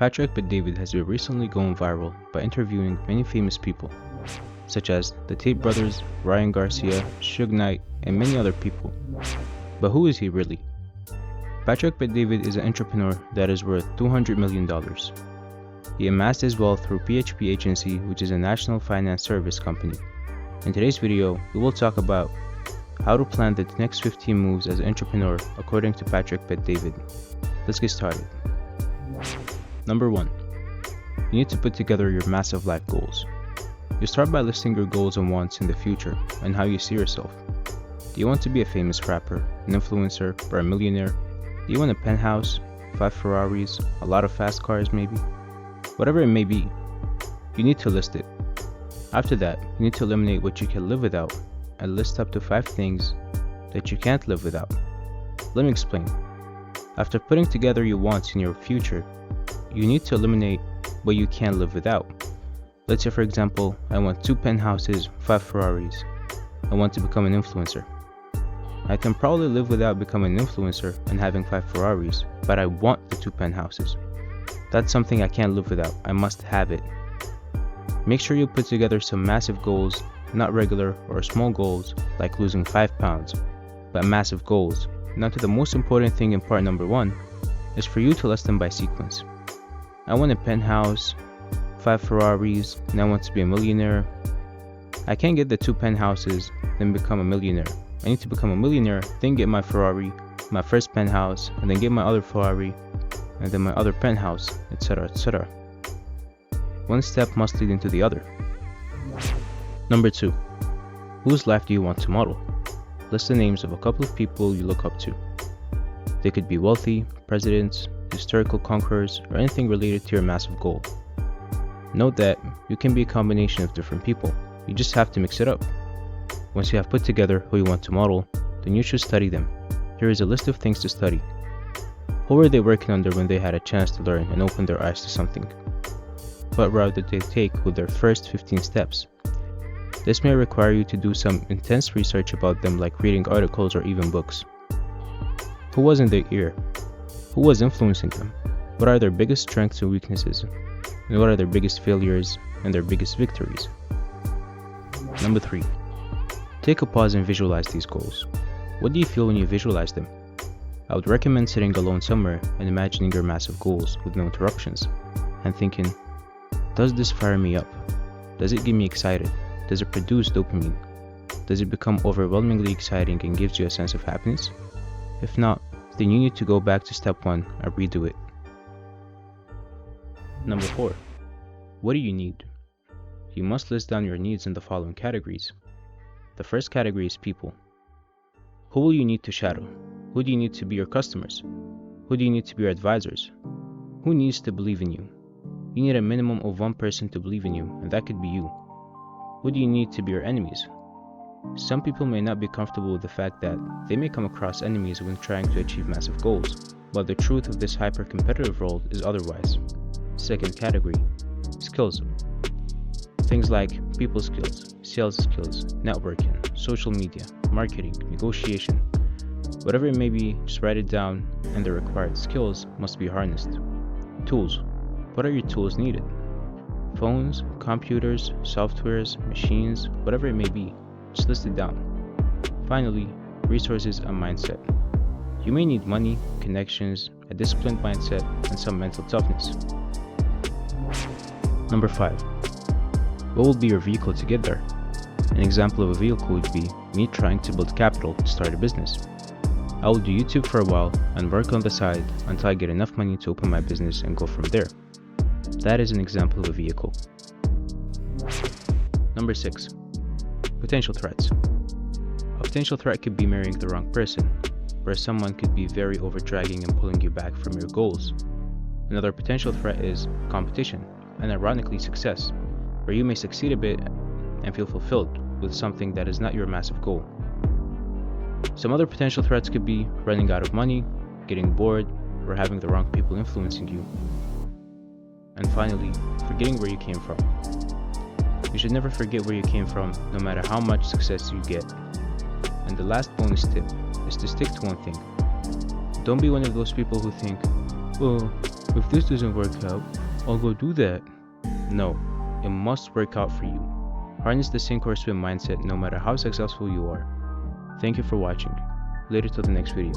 Patrick Bet-David has been recently going viral by interviewing many famous people, such as the Tate brothers, Ryan Garcia, Suge Knight, and many other people. But who is he really? Patrick Bet-David is an entrepreneur that is worth $200 million. He amassed his wealth through PHP Agency, which is a national finance service company. In today's video, we will talk about how to plan the next 15 moves as an entrepreneur according to Patrick Bet-David. Let's get started. Number 1. You need to put together your massive life goals. You start by listing your goals and wants in the future and how you see yourself. Do you want to be a famous rapper, an influencer, or a millionaire? Do you want a penthouse, 5 Ferraris, a lot of fast cars maybe? Whatever it may be, you need to list it. After that, you need to eliminate what you can live without and list up to 5 things that you can't live without. Let me explain. After putting together your wants in your future, you need to eliminate what you can't live without. Let's say, for example, I want 2 penthouses, 5 Ferraris. I want to become an influencer. I can probably live without becoming an influencer and having 5 Ferraris, but I want the 2 penthouses. That's something I can't live without. I must have it. Make sure you put together some massive goals, not regular or small goals like losing 5 pounds, but massive goals. Now to the most important thing in part number 1 is for you to list them by sequence. I want a penthouse, 5 Ferraris, and I want to be a millionaire. I can't get the 2 penthouses, then become a millionaire. I need to become a millionaire, then get my Ferrari, my first penthouse, and then get my other Ferrari, and then my other penthouse, etc., etc. One step must lead into the other. Number 2. Whose life do you want to model? List the names of a couple of people you look up to. They could be wealthy, presidents, historical conquerors, or anything related to your massive goal. Note that you can be a combination of different people. You just have to mix it up. Once you have put together who you want to model, then you should study them. Here is a list of things to study. Who were they working under when they had a chance to learn and open their eyes to something? What route did they take with their first 15 steps? This may require you to do some intense research about them, like reading articles or even books. Who was in their ear? Who was influencing them? What are their biggest strengths and weaknesses? And what are their biggest failures and their biggest victories? Number 3. Take a pause and visualize these goals. What do you feel when you visualize them? I would recommend sitting alone somewhere and imagining your massive goals with no interruptions and thinking, does this fire me up? Does it get me excited? Does it produce dopamine? Does it become overwhelmingly exciting and gives you a sense of happiness? If not, then you need to go back to step 1 and redo it. Number 4. What do you need? You must list down your needs in the following categories. The first category is people. Who will you need to shadow? Who do you need to be your customers? Who do you need to be your advisors? Who needs to believe in you? You need a minimum of 1 person to believe in you, and that could be you. Who do you need to be your enemies? Some people may not be comfortable with the fact that they may come across enemies when trying to achieve massive goals, but the truth of this hyper-competitive world is otherwise. Second category, skills. Things like people skills, sales skills, networking, social media, marketing, negotiation. Whatever it may be, just write it down, and the required skills must be harnessed. Tools. What are your tools needed? Phones, computers, softwares, machines, whatever it may be, just list it down. Finally, resources and mindset. You may need money, connections, a disciplined mindset, and some mental toughness. Number 5. What will be your vehicle to get there? An example of a vehicle would be me trying to build capital to start a business. I will do YouTube for a while and work on the side until I get enough money to open my business and go from there. That is an example of a vehicle. Number 6. Potential threats. A potential threat could be marrying the wrong person, where someone could be very overdragging and pulling you back from your goals. Another potential threat is competition, and ironically success, where you may succeed a bit and feel fulfilled with something that is not your massive goal. Some other potential threats could be running out of money, getting bored, or having the wrong people influencing you. And finally, forgetting where you came from. You should never forget where you came from, no matter how much success you get. And the last bonus tip is to stick to one thing. Don't be one of those people who think, oh, If this doesn't work out, I'll go do that. No, it must work out for you. Harness the sink or swim mindset no matter how successful you are. Thank you for watching. Later till the next video.